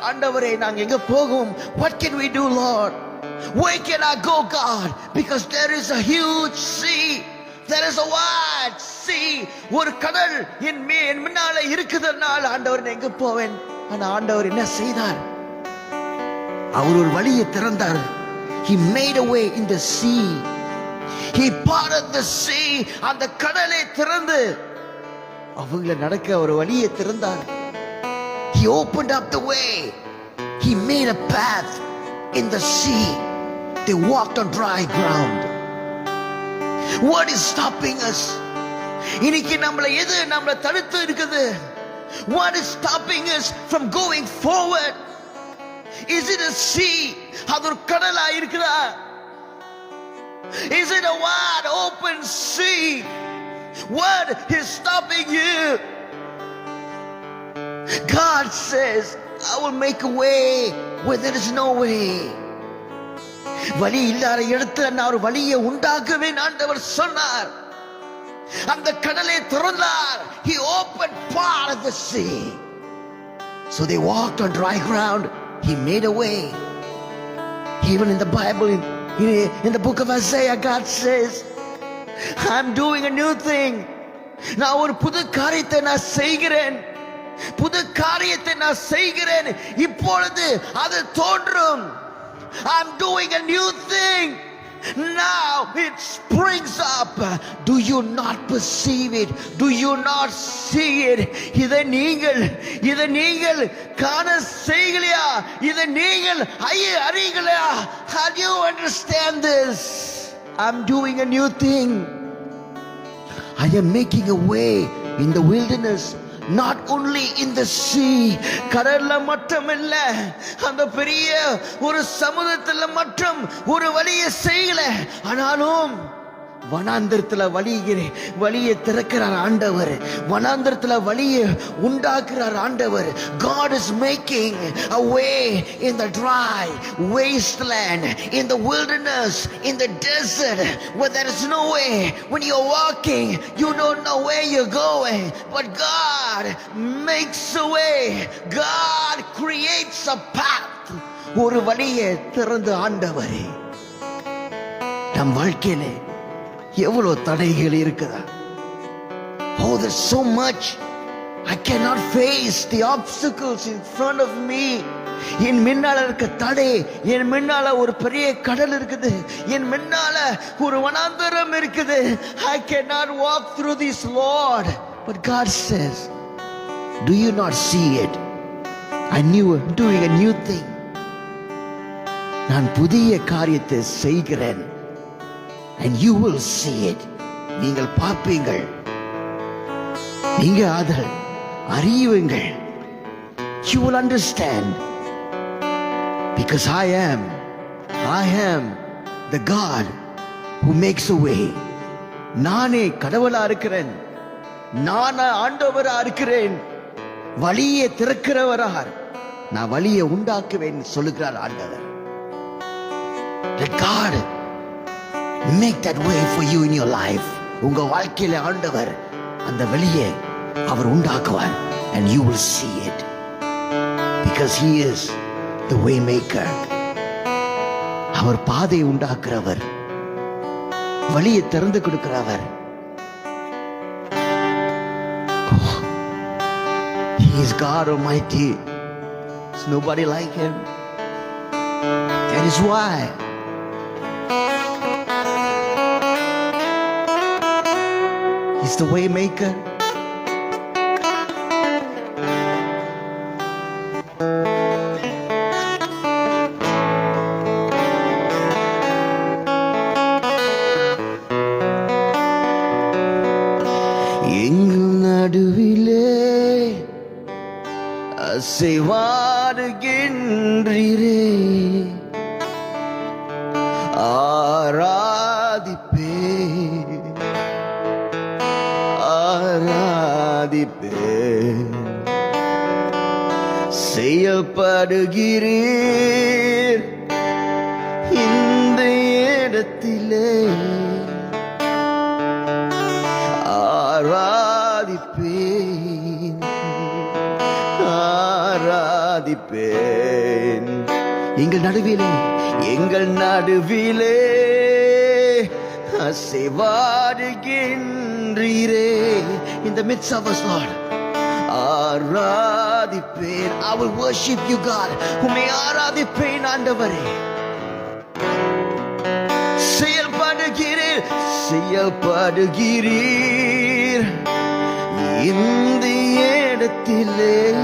ஆண்டவரே நாங்க எங்க போகும்? What can we do, Lord? Where can I go, God? Because there is a huge sea. There is a wide sea. ஒரு கடல் என் முன்னால இருக்குதுனால ஆண்டவர் எங்க போவேன்? ஆனா ஆண்டவர் என்ன செய்தார்? அவர் ஒரு வழியை திறந்தார். He made a way in the sea. He parted the sea. அந்த கடலை திறந்து அவங்கள நடக்க ஒரு வழியை திறந்தார். He opened up the way. He made a path in the sea. They walked on dry ground. What is stopping us? இன்னைக்கு நம்மளை தடுத்து இருக்குது? What is stopping us from going forward? Is it a sea? அது ஒரு கடலா இருக்குதா? Is it a wide open sea? What is stopping you? God says, I will make a way where there is no way. வழி இல்லாத இடத்துல நான் ஒரு வழியை உண்டாக்குவேன் ஆண்டவர் சொன்னார். அந்த கடலை திறந்தார். He opened part of the sea. So they walked on dry ground. He made a way. Even in the Bible, in the book of Isaiah, God says, I'm doing a new thing. நான் ஒரு புது காரியத்தை நான் செய்கிறேன். புது காரியத்தை நான் செய்கிறேன். இப்பொழுது அது தோன்றும். I'm doing a new thing. Now it springs up. Do you not perceive it? Do you not see it? இதை நீங்கள் காண செய்யலையா? இதை நீங்கள் அறியலையா? How do you understand this? I'm doing a new thing. I am making a way in the wilderness. Not only in the sea. கடல்ல மட்டுமில்ல, அந்த பெரிய ஒரு சமுத்திரத்துல மட்டும் ஒரு வழியை செய்யல. ஆனாலும் வனாந்தரத்துல வழியை திறக்கிறார் ஆண்டவர். வனாந்தரத்துல வழியை உண்டாக்குறார் ஆண்டவர். God is making a way in the dry wasteland, in the wilderness, in the desert where there is no way. When you're walking, you don't know where you're going, but God makes a way. God creates a path. ஒரு வழியை திறந்து ஆண்டவர் நம் வாழ்க்கையிலே எவ்வளவு தடைகள் இருக்குதா? Oh, there's so much. I cannot face the obstacles in front of me. என் முன்னால இருக்க தடை, என் முன்னால ஒரு பெரிய கடல் இருக்குது, என் முன்னால ஒரு வனாந்தரம் இருக்குது. I cannot walk through this, Lord. But God says, do you not see it? I'm doing a new thing. நான் புதிய காரியத்தை செய்கிறேன். And you will see it. நீங்கள் பார்ப்பீங்கள். நீங்க அதை அறியுங்கள். You will understand. Because I am the God who makes a way. நானே கடவுளா இருக்கிறேன். நான் ஆண்டவரா இருக்கிறேன். வழியை திறக்கிறவரார். நான் வழியை உண்டாக்குவேன் சொல்லுகிறார் ஆண்டவர். Let God make that way for you in your life. உங்க வாழ்க்கையில ஆண்டவர் அந்த வழியை அவர் உண்டாக்குவார். And you will see it. Because he is the way maker. அவர் பாதை உண்டாக்குறவர், வழியை திறந்து கொடுக்கிறவர். He is God Almighty. There's nobody like him. That is why He's the way maker. எங்கும் நடுவிலே அசைவாடுகின்றீரே, செயல்படுகிறீர் இந்த இடத்திலே. ஆராதிப்பேன் ஆராதிப்பேன். எங்கள் நடுவிலே அசைவாடுகின்றீரே. In the midst of us, Lord, ஆராதிப்பேன். I will worship you, God. உம்மை ஆராதிப்பேன் ஆண்டவரே. செயல்படுகிறீர் இந்த இடத்திலே.